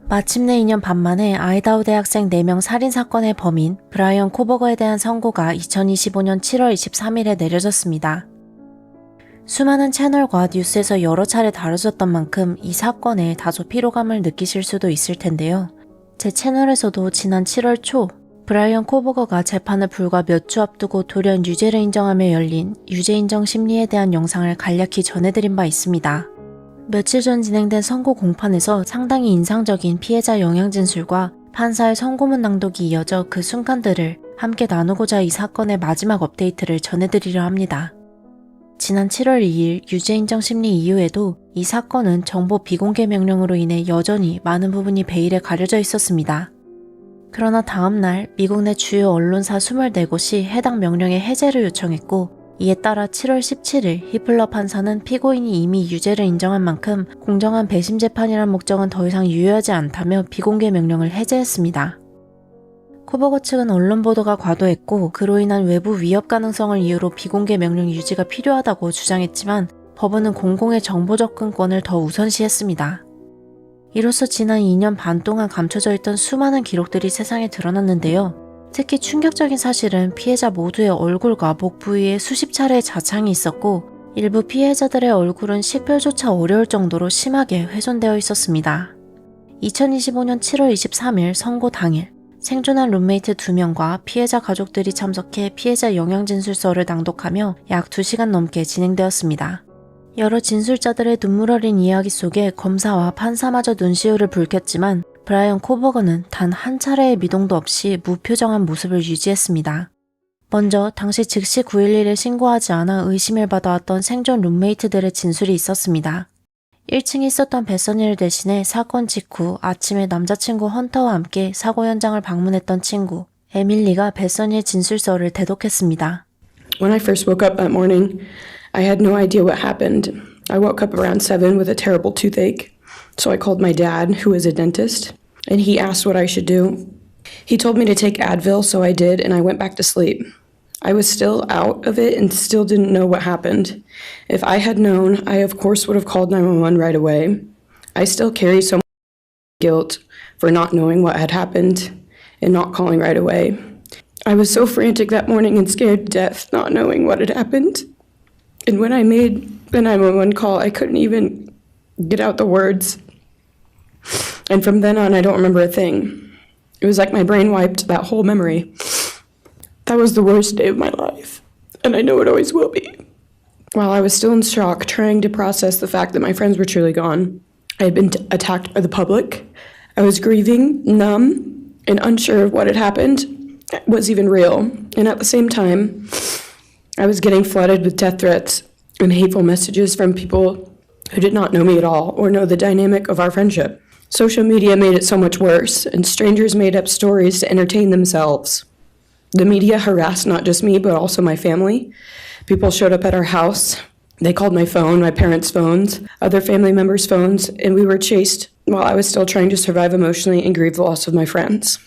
마침내 2년 반 만에 아이다호 대학생 4명 살인사건의 범인 브라이언 코버거에 대한 선고가 2025년 7월 23일에 내려졌습니다. 수많은 채널과 뉴스에서 여러 차례 다뤄졌던 만큼 이 사건에 다소 피로감을 느끼실 수도 있을 텐데요. 제 채널에서도 지난 7월 초 브라이언 코버거가 재판을 불과 몇 주 앞두고 돌연 유죄를 인정하며 열린 유죄 인정 심리에 대한 영상을 간략히 전해드린 바 있습니다. 며칠 전 진행된 선고 공판에서 상당히 인상적인 피해자 영양 진술과 판사의 선고문 낭독이 이어져 그 순간들을 함께 나누고자 이 사건의 마지막 업데이트를 전해드리려 합니다. 지난 7월 2일 유죄 인정 심리 이후에도 이 사건은 정보 비공개 명령으로 인해 여전히 많은 부분이 베일에 가려져 있었습니다. 그러나 다음날 미국 내 주요 언론사 24곳이 해당 명령의 해제를 요청했고 이에 따라 7월 17일 히플러 판사는 피고인이 이미 유죄를 인정한 만큼 공정한 배심 재판이란 목적은 더 이상 유효하지 않다며 비공개 명령을 해제했습니다. 코버거 측은 언론 보도가 과도했고 그로 인한 외부 위협 가능성을 이유로 비공개 명령 유지가 필요하다고 주장했지만 법원은 공공의 정보 접근권을 더 우선시했습니다. 이로써 지난 2년 반 동안 감춰져 있던 수많은 기록들이 세상에 드러났는데요. 특히 충격적인 사실은 피해자 모두의 얼굴과 목 부위에 수십 차례의 자창이 있었고 일부 피해자들의 얼굴은 식별조차 어려울 정도로 심하게 훼손되어 있었습니다. 2025년 7월 23일 선고 당일 생존한 룸메이트 2명과 피해자 가족들이 참석해 피해자 영양진술서를 낭독하며 약 2시간 넘게 진행되었습니다. 여러 진술자들의 눈물 어린 이야기 속에 검사와 판사마저 눈시울을 붉혔지만 브라이언 코버거는 단 한 차례의 미동도 없이 무표정한 모습을 유지했습니다. 먼저 당시 즉시 911을 신고하지 않아 의심을 받아왔던 생존 룸메이트들의 진술이 있었습니다. 1층에 있었던 베서니를 대신해 사건 직후 아침에 남자친구 헌터와 함께 사고 현장을 방문했던 친구 에밀리가 베서니의 진술서를 대독했습니다. When I first woke up that morning, I had no idea what happened. I woke up around 7 with a terrible toothache. So I called my dad, who is a dentist, and he asked what I should do. He told me to take Advil, so I did, and I went back to sleep. I was still out of it and still didn't know what happened. If I had known, I of course would have called 911 right away. I still carry so much guilt for not knowing what had happened and not calling right away. I was so frantic that morning and scared to death not knowing what had happened. And when I made the 911 call, I couldn't even get out the words. And from then on, I don't remember a thing. It was like my brain wiped that whole memory. That was the worst day of my life, and I know it always will be. While I was still in shock, trying to process the fact that my friends were truly gone, I had been attacked by the public. I was grieving, numb, and unsure of what had happened was even real. And at the same time, I was getting flooded with death threats and hateful messages from people who did not know me at all or know the dynamic of our friendship. Social media made it so much worse, and strangers made up stories to entertain themselves. The media harassed not just me, but also my family. People showed up at our house. They called my phone, my parents' phones, other family members' phones, and we were chased while I was still trying to survive emotionally and grieve the loss of my friends.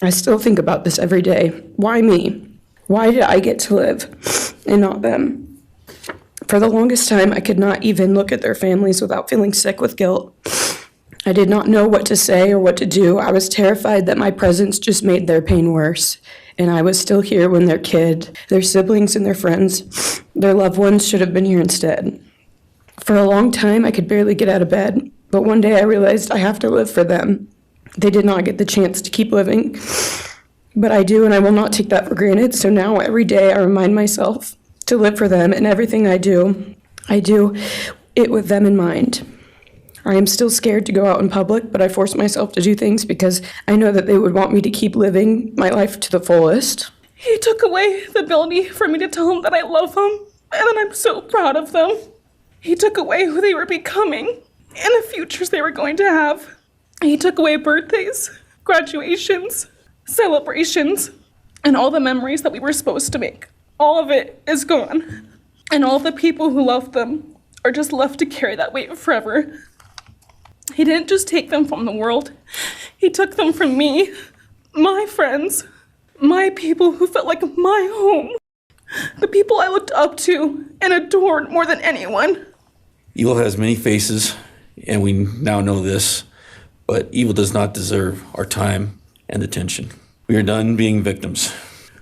I still think about this every day. Why me? Why did I get to live and not them? For the longest time, I could not even look at their families without feeling sick with guilt. I did not know what to say or what to do. I was terrified that my presence just made their pain worse. And I was still here when their kid, their siblings and their friends, their loved ones should have been here instead. For a long time, I could barely get out of bed. But one day I realized I have to live for them. They did not get the chance to keep living. But I do, and I will not take that for granted. So now every day I remind myself to live for them, and everything I do it with them in mind. I am still scared to go out in public, but I force myself to do things because I know that they would want me to keep living my life to the fullest. He took away the ability for me to tell them that I love them and that I'm so proud of them. He took away who they were becoming and the futures they were going to have. He took away birthdays, graduations, celebrations, and all the memories that we were supposed to make. All of it is gone. And all the people who loved them are just left to carry that weight forever. He didn't just take them from the world. He took them from me, my friends, my people who felt like my home, the people I looked up to and adored more than anyone. Evil has many faces, and we now know this, But evil does not deserve our time and attention. We are done being victims.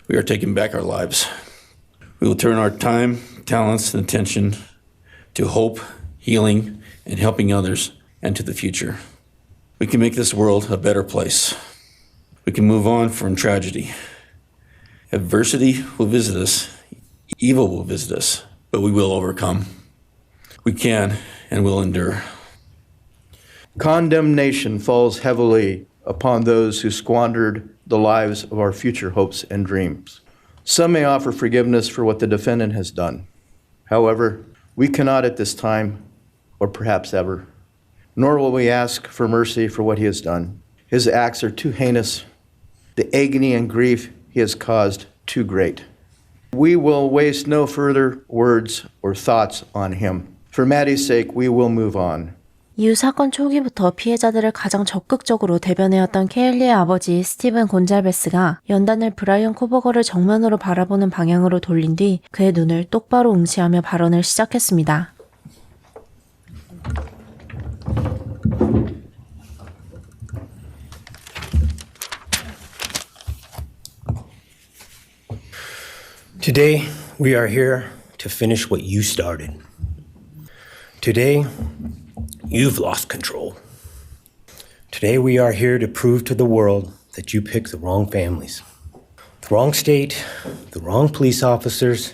We are taking back our lives. We will turn our time, talents, and attention to hope, healing, and helping others and to the future. We can make this world a better place. We can move on from tragedy. Adversity will visit us. Evil will visit us, but we will overcome. We can and will endure. Condemnation falls heavily upon those who squandered the lives of our future hopes and dreams. Some may offer forgiveness for what the defendant has done. However, we cannot at this time, or perhaps ever, nor will we ask for mercy for what he has done. His acts are too heinous, the agony and grief he has caused too great. We will waste no further words or thoughts on him. For Maddie's sake, we will move on. 이후 사건 초기부터 피해자들을 가장 적극적으로 대변해왔던 케일리의 아버지 스티븐 곤잘베스가 연단을 브라이언 코버거를 정면으로 바라보는 방향으로 돌린 뒤 그의 눈을 똑바로 응시하며 발언을 시작했습니다. Today, we are here to finish what you started. Today, you've lost control. Today, we are here to prove to the world that you picked the wrong families, the wrong state, the wrong police officers,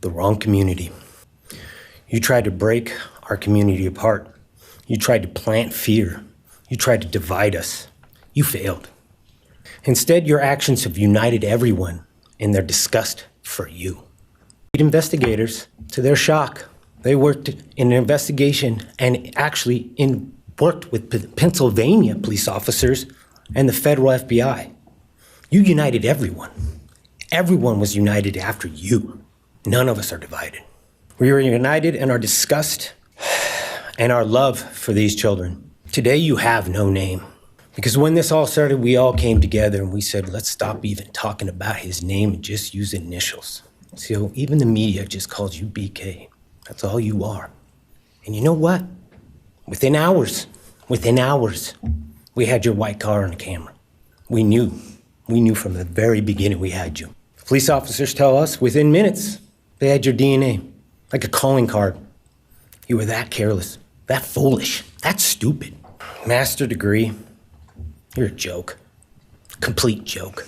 the wrong community. You tried to break our community apart. You tried to plant fear. You tried to divide us. You failed. Instead, your actions have united everyone in their disgust for you. Investigators, to their shock, they worked in an investigation and actually worked with Pennsylvania police officers and the federal FBI. You united everyone. Everyone was united after you. None of us are divided. We are united in our disgust and our love for these children. Today you have no name. Because when this all started, we all came together and we said, let's stop even talking about his name and just use initials. So even the media just calls you BK. That's all you are. And you know what? Within hours, we had your white car on camera. We knew from the very beginning we had you. Police officers tell us within minutes they had your DNA, like a calling card. You were that careless, that foolish, that stupid. Master degree, you're a joke, complete joke.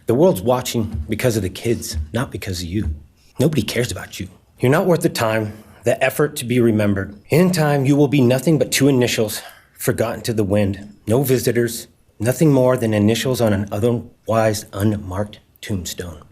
The world's watching because of the kids, not because of you. Nobody cares about you. You're not worth the time, the effort to be remembered. In time, you will be nothing but two initials, forgotten to the wind. No visitors, nothing more than initials on an otherwise unmarked tombstone.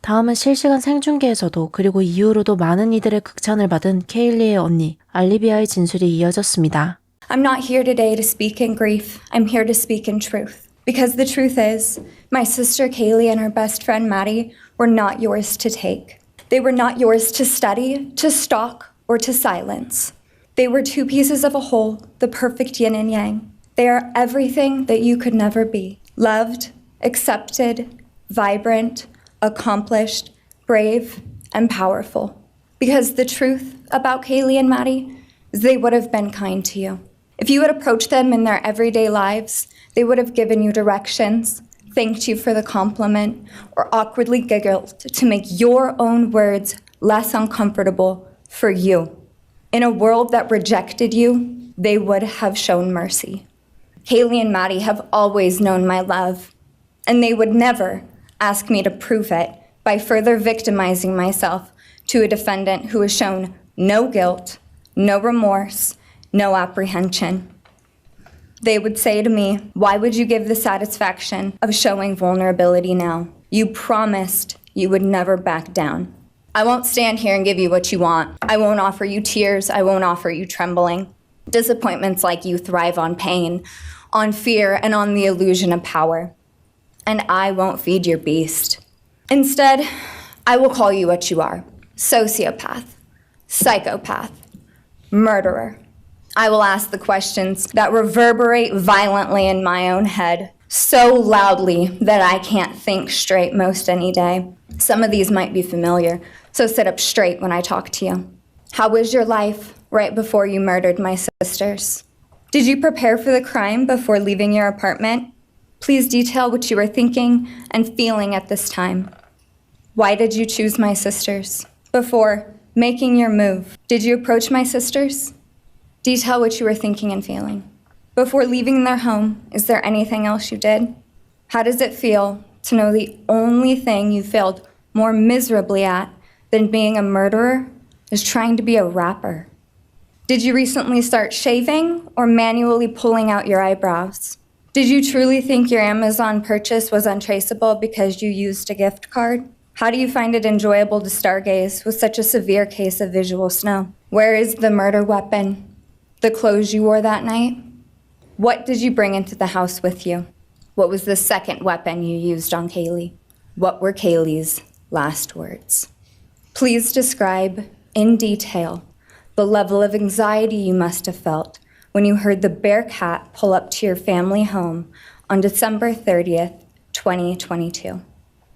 다음은 실시간 생중계에서도 그리고 이후로도 많은 이들의 극찬을 받은 케일리의 언니 알리비아의 진술이 이어졌습니다. I'm not here today to speak in grief. I'm here to speak in truth. Because the truth is, my sister Kaylee and her best friend Maddie were not yours to take. They were not yours to study, to stalk, or to silence. They were two pieces of a whole, the perfect yin and yang. They are everything that you could never be. Loved, accepted, vibrant, accomplished, brave, and powerful. Because the truth about Kaylee and Maddie is they would have been kind to you. If you had approached them in their everyday lives, they would have given you directions, thanked you for the compliment, or awkwardly giggled to make your own words less uncomfortable for you. In a world that rejected you, they would have shown mercy. Kaylee and Maddie have always known my love, and they would never ask me to prove it by further victimizing myself to a defendant who has shown no guilt, no remorse, no apprehension. They would say to me, why would you give the satisfaction of showing vulnerability now? You promised you would never back down. I won't stand here and give you what you want. I won't offer you tears. I won't offer you trembling. Disappointments like you thrive on pain, on fear, and on the illusion of power. And I won't feed your beast. Instead, I will call you what you are. Sociopath, psychopath, murderer. I will ask the questions that reverberate violently in my own head, so loudly that I can't think straight most any day. Some of these might be familiar, so sit up straight when I talk to you. How was your life right before you murdered my sisters? Did you prepare for the crime before leaving your apartment? Please detail what you were thinking and feeling at this time. Why did you choose my sisters? Before making your move, did you approach my sisters? Detail what you were thinking and feeling. Before leaving their home, is there anything else you did? How does it feel to know the only thing you failed more miserably at than being a murderer is trying to be a rapper? Did you recently start shaving or manually pulling out your eyebrows? Did you truly think your Amazon purchase was untraceable because you used a gift card? How do you find it enjoyable to stargaze with such a severe case of visual snow? Where is the murder weapon? The clothes you wore that night? What did you bring into the house with you? What was the second weapon you used on Kaylee? What were Kaylee's last words? Please describe in detail the level of anxiety you must have felt when you heard the Bearcat pull up to your family home on December 30th, 2022.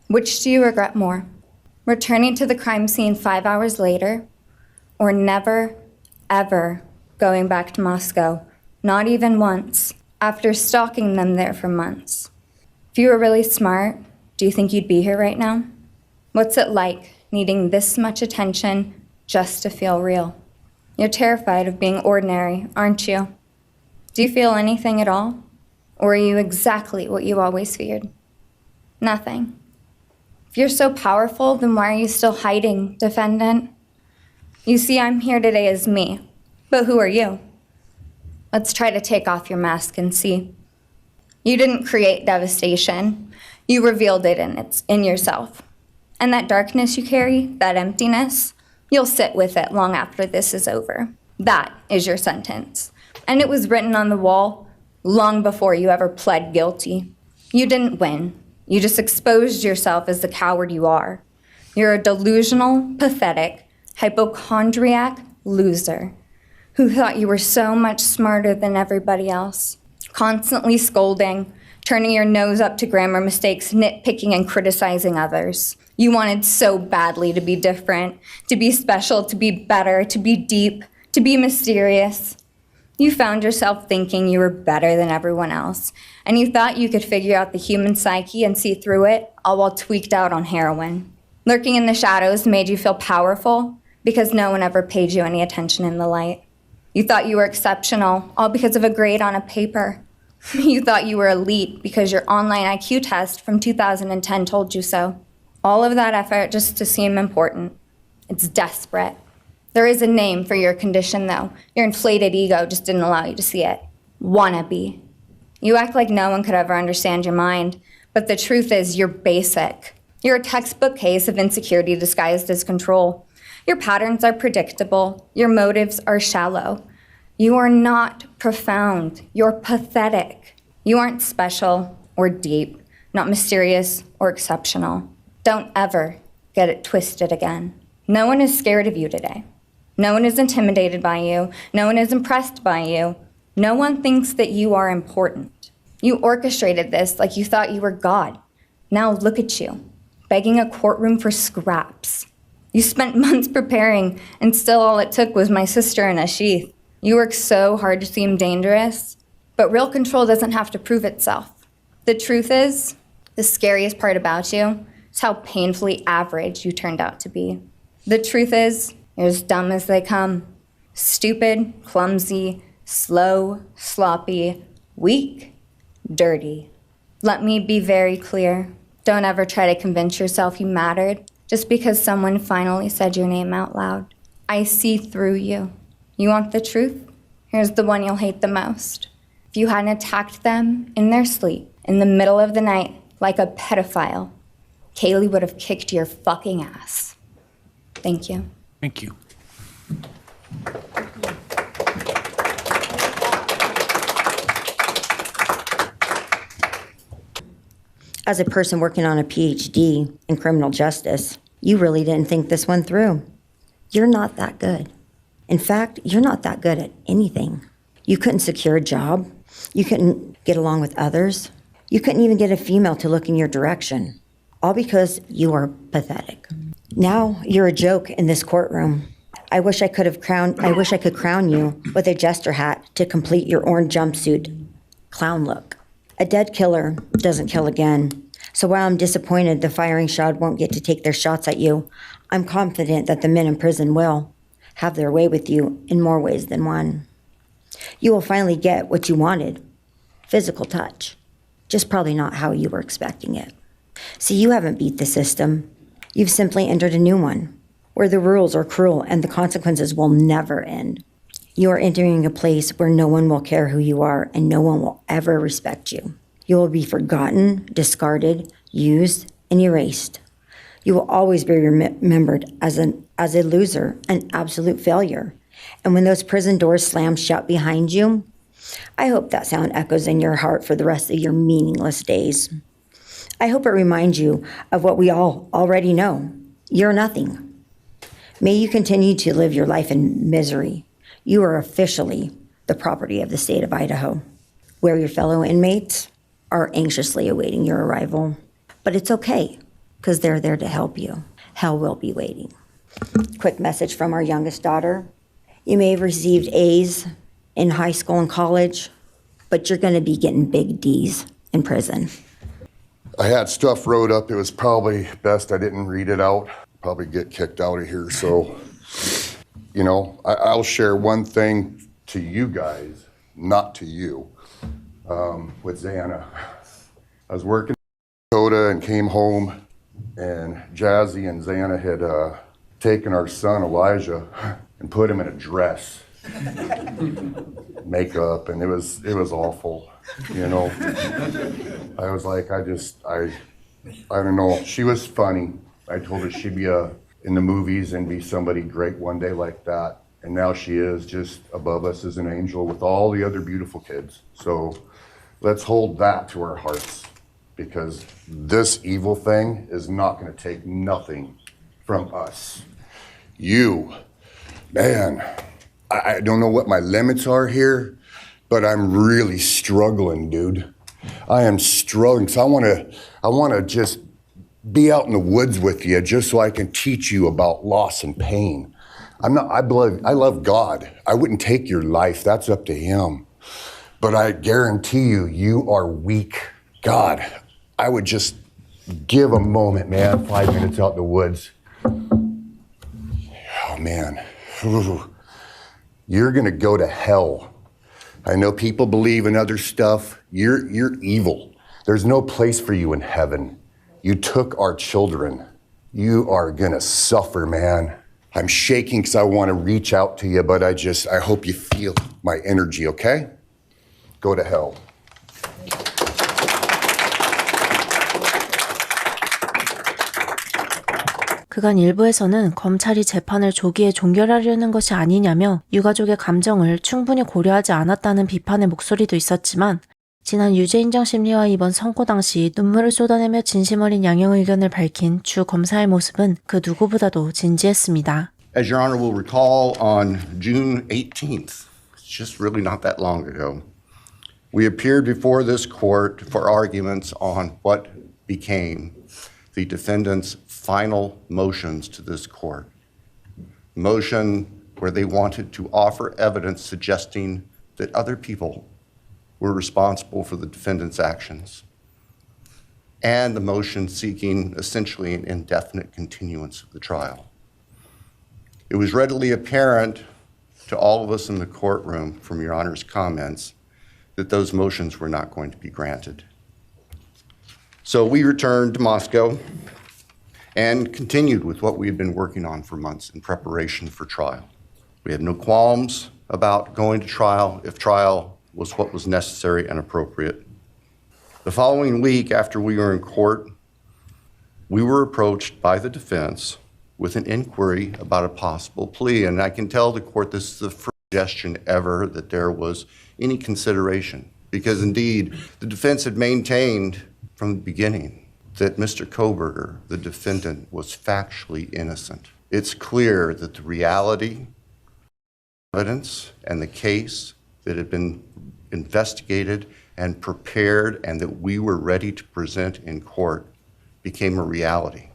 Which do you regret more? Returning to the crime scene 5 hours later, or never, ever going back to Moscow, not even once, after stalking them there for months? If you were really smart, do you think you'd be here right now? What's it like needing this much attention just to feel real? You're terrified of being ordinary, aren't you? Do you feel anything at all? Or are you exactly what you always feared? Nothing. If you're so powerful, then why are you still hiding, defendant? You see, I'm here today as me, but who are you? Let's try to take off your mask and see. You didn't create devastation. You revealed it in yourself. And that darkness you carry, that emptiness, you'll sit with it long after this is over. That is your sentence. And it was written on the wall long before you ever pled guilty. You didn't win. You just exposed yourself as the coward you are. You're a delusional, pathetic, hypochondriac loser who thought you were so much smarter than everybody else, constantly scolding, turning your nose up to grammar mistakes, nitpicking and criticizing others. You wanted so badly to be different, to be special, to be better, to be deep, to be mysterious. You found yourself thinking you were better than everyone else, and you thought you could figure out the human psyche and see through it, all while tweaked out on heroin. Lurking in the shadows made you feel powerful because no one ever paid you any attention in the light. You thought you were exceptional, all because of a grade on a paper. You thought you were elite because your online IQ test from 2010 told you so. All of that effort just to seem important. It's desperate. There is a name for your condition, though. Your inflated ego just didn't allow you to see it. Wannabe. You act like no one could ever understand your mind, but the truth is you're basic. You're a textbook case of insecurity disguised as control. Your patterns are predictable. Your motives are shallow. You are not profound. You're pathetic. You aren't special or deep, not mysterious or exceptional. Don't ever get it twisted again. No one is scared of you today. No one is intimidated by you. No one is impressed by you. No one thinks that you are important. You orchestrated this like you thought you were God. Now look at you, begging a courtroom for scraps. You spent months preparing, and still all it took was my sister in a sheath. You work so hard to seem dangerous, but real control doesn't have to prove itself. The truth is, the scariest part about you is how painfully average you turned out to be. The truth is, you're as dumb as they come. Stupid, clumsy, slow, sloppy, weak, dirty. Let me be very clear. Don't ever try to convince yourself you mattered just because someone finally said your name out loud. I see through you. You want the truth? Here's the one you'll hate the most. If you hadn't attacked them in their sleep, in the middle of the night, like a pedophile, Kaylee would have kicked your fucking ass. Thank you. Thank you. As a person working on a PhD in criminal justice, you really didn't think this one through. You're not that good. In fact, you're not that good at anything. You couldn't secure a job. You couldn't get along with others. You couldn't even get a female to look in your direction, all because you are pathetic. Now you're a joke in this courtroom. I wish I could crown you with a jester hat to complete your orange jumpsuit clown look. A dead killer doesn't kill again. So while I'm disappointed the firing squad won't get to take their shots at you, I'm confident that the men in prison will have their way with you in more ways than one. You will finally get what you wanted, physical touch, just probably not how you were expecting it. See, you haven't beat the system. You've simply entered a new one, where the rules are cruel and the consequences will never end. You are entering a place where no one will care who you are and no one will ever respect you. You will be forgotten, discarded, used, and erased. You will always be remembered as a loser, an absolute failure. And when those prison doors slam shut behind you, I hope that sound echoes in your heart for the rest of your meaningless days. I hope it reminds you of what we all already know. You're nothing. May you continue to live your life in misery. You are officially the property of the state of Idaho, where your fellow inmates are anxiously awaiting your arrival. But it's okay, because they're there to help you. Hell will be waiting. Quick message from our youngest daughter. You may have received A's in high school and college, but you're going to be getting big D's in prison. I had stuff wrote up. It was probably best I didn't read it out. Probably get kicked out of here. So, you know, I'll share one thing to you guys, not to you, with Xana. I was working in Dakota and came home, and Jazzy and Xana had taken our son Elijah and put him in a dress, makeup, and it was awful. You know, I was like, I don't know. She was funny. I told her she'd be in the movies and be somebody great one day like that. And now she is just above us as an angel with all the other beautiful kids. So let's hold that to our hearts, because this evil thing is not going to take nothing from us. You, man, I don't know what my limits are here, but I'm really struggling, dude. I am struggling. So I want to just be out in the woods with you just so I can teach you about loss and pain. I love God. I wouldn't take your life. That's up to him. But I guarantee you, you are weak. God, I would just give a moment, man, 5 minutes out in the woods. Oh, man. You're going to go to hell. I know people believe in other stuff. You're evil. There's no place for you in heaven. You took our children. You are going to suffer, man. I'm shaking because I want to reach out to you, but I hope you feel my energy, okay? Go to hell. 그간 일부에서는 검찰이 재판을 조기에 종결하려는 것이 아니냐며 유가족의 감정을 충분히 고려하지 않았다는 비판의 목소리도 있었지만 지난 유죄 인정 심리와 이번 선고 당시 눈물을 쏟아내며 진심 어린 양형 의견을 밝힌 주 검사의 모습은 그 누구보다도 진지했습니다. As Your Honor will recall, on June 18th, it's just really not that long ago, we appeared before this court for arguments on what became the defendant's final motions to this court. Motion where they wanted to offer evidence suggesting that other people were responsible for the defendant's actions, and the motion seeking essentially an indefinite continuance of the trial. It was readily apparent to all of us in the courtroom from Your Honor's comments that those motions were not going to be granted. So we returned to Moscow and continued with what we had been working on for months in preparation for trial. We had no qualms about going to trial if trial was what was necessary and appropriate. The following week, after we were in court, we were approached by the defense with an inquiry about a possible plea. And I can tell the court this is the first suggestion ever that there was any consideration, because indeed the defense had maintained from the beginning that Mr. Kohberger, the defendant, was factually innocent. It's clear that the reality, evidence, and the case that had been investigated and prepared and that we were ready to present in court became a reality.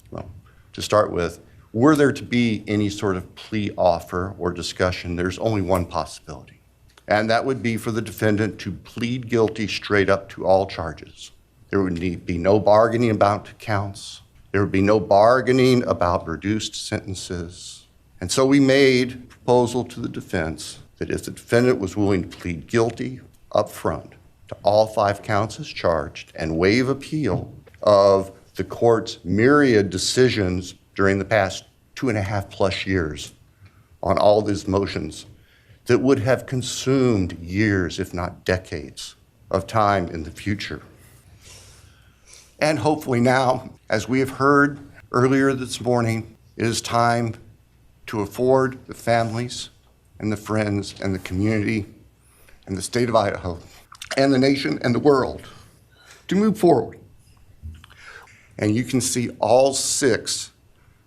Well, to start with, Were there to be any sort of plea offer or discussion, there's only one possibility, and that would be for the defendant to plead guilty straight up to all charges. There would be no bargaining about counts. There would be no bargaining about reduced sentences. And so we made a proposal to the defense that if the defendant was willing to plead guilty up front to all 5 counts as charged and waive appeal of the court's myriad decisions during the past 2.5+ years on all these motions that would have consumed years, if not decades, of time in the future. And hopefully now, as we have heard earlier this morning, it is time to afford the families and the friends and the community and the state of Idaho and the nation and the world to move forward. And you can see all 6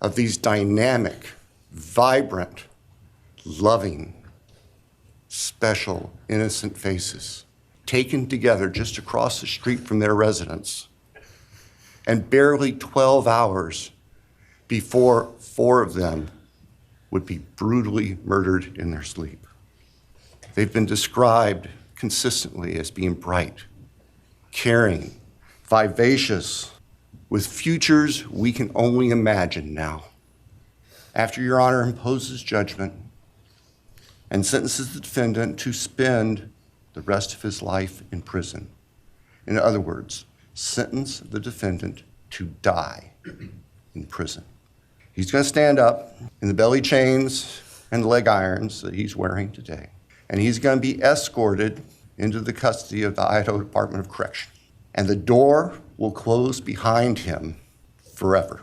of these dynamic, vibrant, loving, special, innocent faces taken together just across the street from their residence. And barely 12 hours before 4 of them would be brutally murdered in their sleep. They've been described consistently as being bright, caring, vivacious, with futures we can only imagine now. After Your Honor imposes judgment and sentences the defendant to spend the rest of his life in prison. In other words, sentence the defendant to die in prison. He's going to stand up in the belly chains and leg irons that he's wearing today, and he's going to be escorted into the custody of the Idaho Department of Correction. And the door will close behind him forever.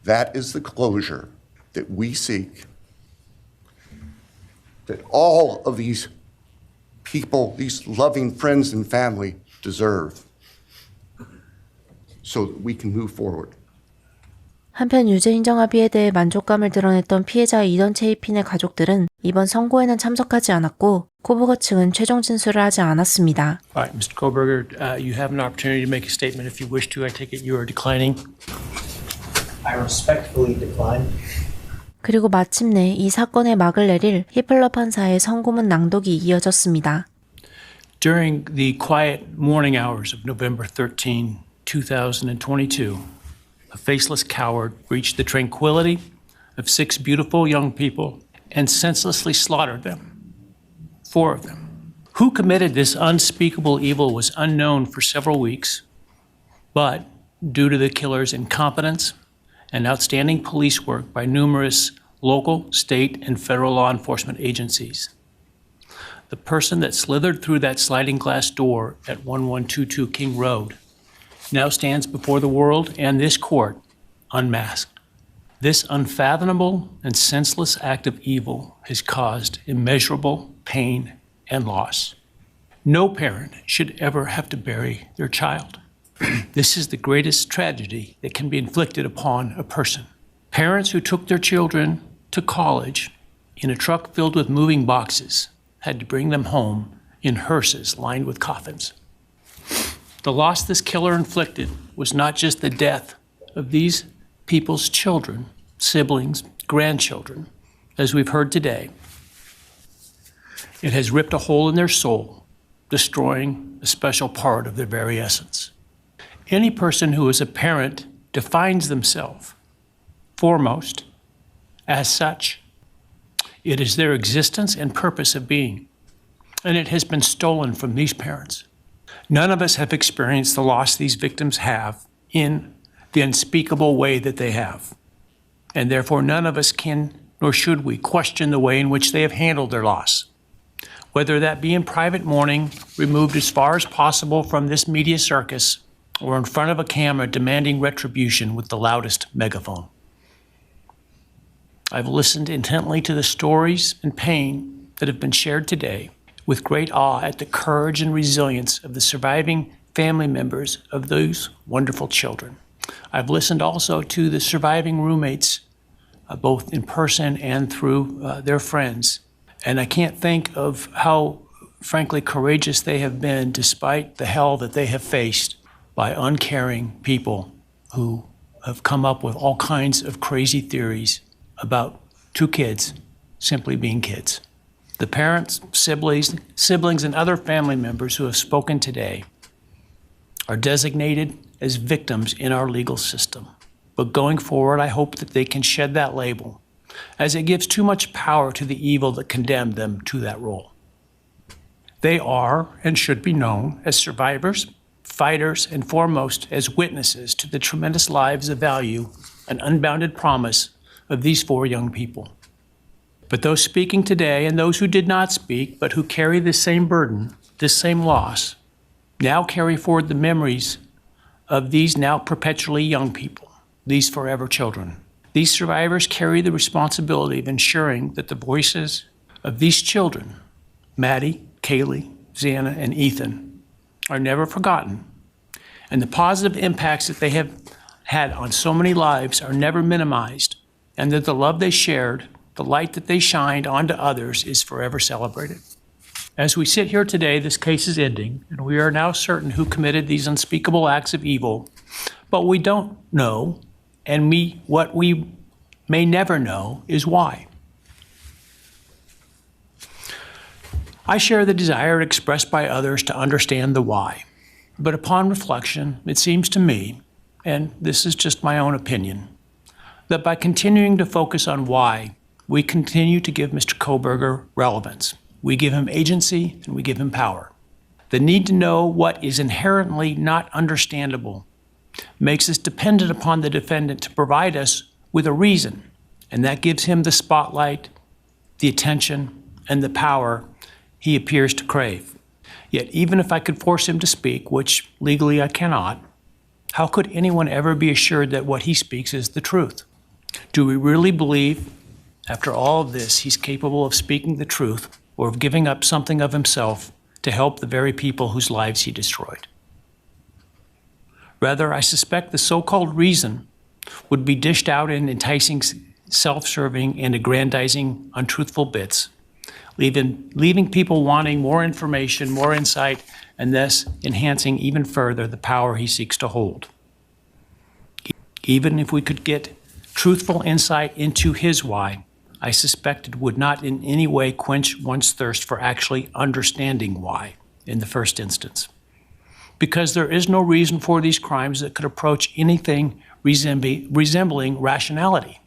That is the closure that we seek, that all of these people, these loving friends and family deserve, so that we can move forward. 한편 유죄 인정 합의에 대해 만족감을 드러냈던 피해자 이던 체이핀의 가족들은 이번 선고에는 참석하지 않았고 코보거 측은 최종 진술을 하지 않았습니다. All right, Mr. Kohlberger, you have an opportunity to make a statement if you wish to. I take it you are declining. I respectfully decline. 그리고 마침내 이 사건의 막을 내릴 히플러 판사의 선고문 낭독이 이어졌습니다. During the quiet morning hours of November 13, 2022, a faceless coward breached the tranquility of 6 beautiful young people and senselessly slaughtered them. 4 of them. Who committed this unspeakable evil was unknown for several weeks, but due to the killer's incompetence and outstanding police work by numerous local, state, and federal law enforcement agencies, the person that slithered through that sliding glass door at 1122 King Road now stands before the world and this court unmasked. This unfathomable and senseless act of evil has caused immeasurable pain and loss. No parent should ever have to bury their child. This is the greatest tragedy that can be inflicted upon a person. Parents who took their children to college in a truck filled with moving boxes had to bring them home in hearses lined with coffins. The loss this killer inflicted was not just the death of these people's children, siblings, grandchildren, as we've heard today. It has ripped a hole in their soul, destroying a special part of their very essence. Any person who is a parent defines themselves foremost as such. It is their existence and purpose of being, and it has been stolen from these parents. None of us have experienced the loss these victims have in the unspeakable way that they have, and therefore none of us can, nor should we, question the way in which they have handled their loss. Whether that be in private mourning, removed as far as possible from this media circus, or in front of a camera demanding retribution with the loudest megaphone. I've listened intently to the stories and pain that have been shared today with great awe at the courage and resilience of the surviving family members of those wonderful children. I've listened also to the surviving roommates, both in person and through their friends. And I can't think of how, frankly, courageous they have been despite the hell that they have faced by uncaring people who have come up with all kinds of crazy theories about two kids simply being kids. The parents, siblings, and other family members who have spoken today are designated as victims in our legal system. But going forward, I hope that they can shed that label, as it gives too much power to the evil that condemned them to that role. They are and should be known as survivors, fighters, and foremost as witnesses to the tremendous lives of value and unbounded promise of these four young people. But those speaking today and those who did not speak, but who carry this same burden, this same loss, now carry forward the memories of these now perpetually young people, these forever children. These survivors carry the responsibility of ensuring that the voices of these children, Maddie, Kaylee, Xana, and Ethan, are never forgotten, and the positive impacts that they have had on so many lives are never minimized, and that the love they shared, the light that they shined onto others, is forever celebrated. As we sit here today, this case is ending, and we are now certain who committed these unspeakable acts of evil, but we don't know, and what we may never know is why. I share the desire expressed by others to understand the why, but upon reflection, it seems to me, and this is just my own opinion, that by continuing to focus on why, we continue to give Mr. Kohberger relevance. We give him agency and we give him power. The need to know what is inherently not understandable makes us dependent upon the defendant to provide us with a reason, and that gives him the spotlight, the attention, and the power he appears to crave. Yet even if I could force him to speak, which legally I cannot, how could anyone ever be assured that what he speaks is the truth? Do we really believe, after all of this, he's capable of speaking the truth or of giving up something of himself to help the very people whose lives he destroyed? Rather, I suspect the so-called reason would be dished out in enticing, self-serving, and aggrandizing untruthful bits, leaving people wanting more information, more insight, and thus enhancing even further the power he seeks to hold. Even if we could get truthful insight into his why, I suspect it would not in any way quench one's thirst for actually understanding why in the first instance. Because there is no reason for these crimes that could approach anything resembling rationality.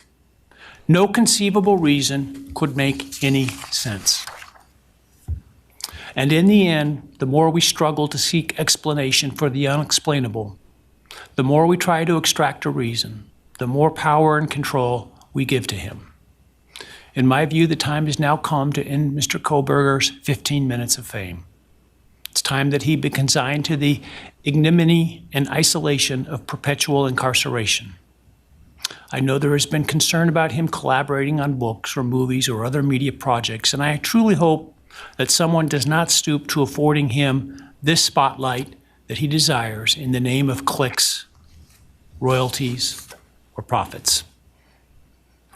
No conceivable reason could make any sense. And in the end, the more we struggle to seek explanation for the unexplainable, the more we try to extract a reason, the more power and control we give to him. In my view, the time has now come to end Mr. Kohberger's 15 minutes of fame. It's time that he be consigned to the ignominy and isolation of perpetual incarceration. I know there has been concern about him collaborating on books or movies or other media projects, and I truly hope that someone does not stoop to affording him this spotlight that he desires in the name of clicks, royalties, or profits.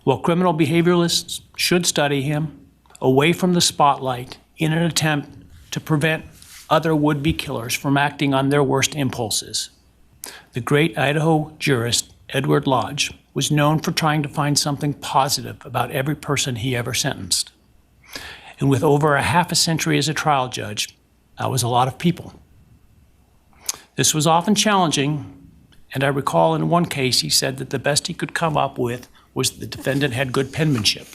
While criminal behavioralists should study him away from the spotlight in an attempt to prevent other would-be killers from acting on their worst impulses, the great Idaho jurist Edward Lodge was known for trying to find something positive about every person he ever sentenced. And with over a half a century as a trial judge, that was a lot of people. This was often challenging, and I recall in one case he said that the best he could come up with was the defendant had good penmanship.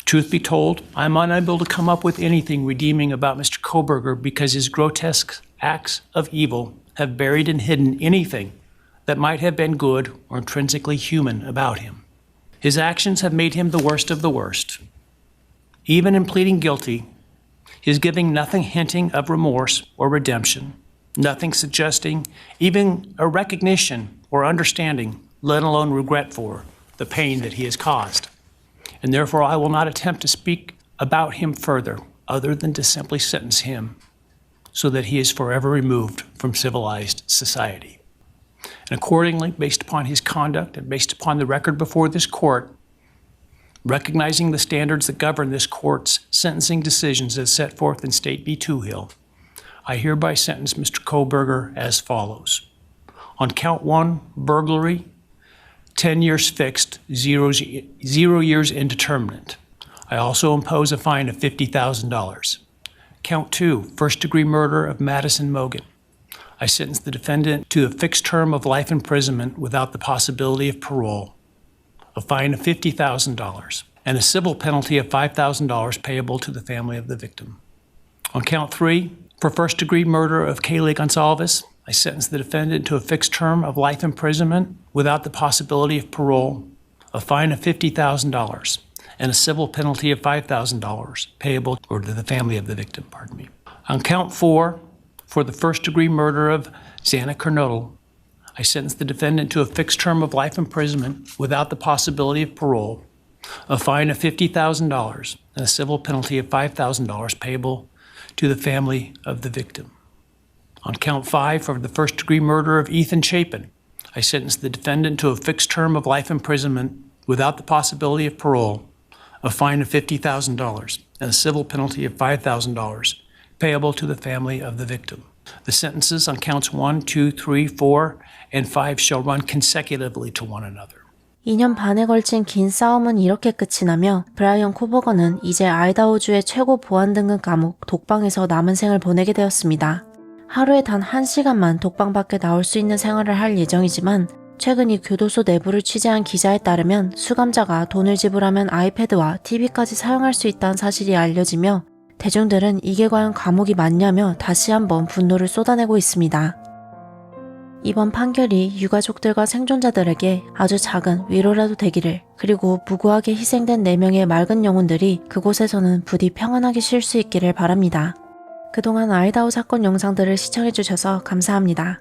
Truth be told, I'm unable to come up with anything redeeming about Mr. Kohberger because his grotesque acts of evil have buried and hidden anything that might have been good or intrinsically human about him. His actions have made him the worst of the worst. Even in pleading guilty, he is giving nothing hinting of remorse or redemption, nothing suggesting even a recognition or understanding, let alone regret for the pain that he has caused. And therefore, I will not attempt to speak about him further, other than to simply sentence him so that he is forever removed from civilized society. And accordingly, based upon his conduct and based upon the record before this court, recognizing the standards that govern this court's sentencing decisions as set forth in State v. Toohill, I hereby sentence Mr. Kohberger as follows. On count 1, burglary, 10 years fixed, 0 years indeterminate. I also impose a fine of $50,000. Count 2, first-degree murder of Madison Mogan. I sentence the defendant to a fixed term of life imprisonment without the possibility of parole, a fine of $50,000, and a civil penalty of $5,000 payable to the family of the victim. On count 3, for first-degree murder of Kaylee Gonsalves, I sentence the defendant to a fixed term of life imprisonment without the possibility of parole, a fine of $50,000, and a civil penalty of $5,000 payable to the family of the victim. On count 4, for the first-degree murder of Xana Kernodle, I sentence the defendant to a fixed term of life imprisonment without the possibility of parole, a fine of $50,000, and a civil penalty of $5,000 payable to the family of the victim. On count 5, for the first-degree murder of Ethan Chapin, I sentence the defendant to a fixed term of life imprisonment without the possibility of parole, a fine of $50,000, and a civil penalty of $5,000 payable to the family of the victim. The sentences on counts 1, 2, 3, 4, and 5 shall run consecutively to one another. 2년 반에 걸친 긴 싸움은 이렇게 끝이 나며 브라이언 코버거는 이제 아이다호주의 최고 보안 등급 감옥 독방에서 남은 생을 보내게 되었습니다. 하루에 단 1시간만 독방 밖에 나올 수 있는 생활을 할 예정이지만 최근 이 교도소 내부를 취재한 기자에 따르면 수감자가 돈을 지불하면 아이패드와 TV까지 사용할 수 있다는 사실이 알려지며 대중들은 이게 과연 감옥이 맞냐며 다시 한번 분노를 쏟아내고 있습니다. 이번 판결이 유가족들과 생존자들에게 아주 작은 위로라도 되기를, 그리고 무고하게 희생된 4명의 맑은 영혼들이 그곳에서는 부디 평안하게 쉴 수 있기를 바랍니다. 그동안 아이다호 사건 영상들을 시청해주셔서 감사합니다.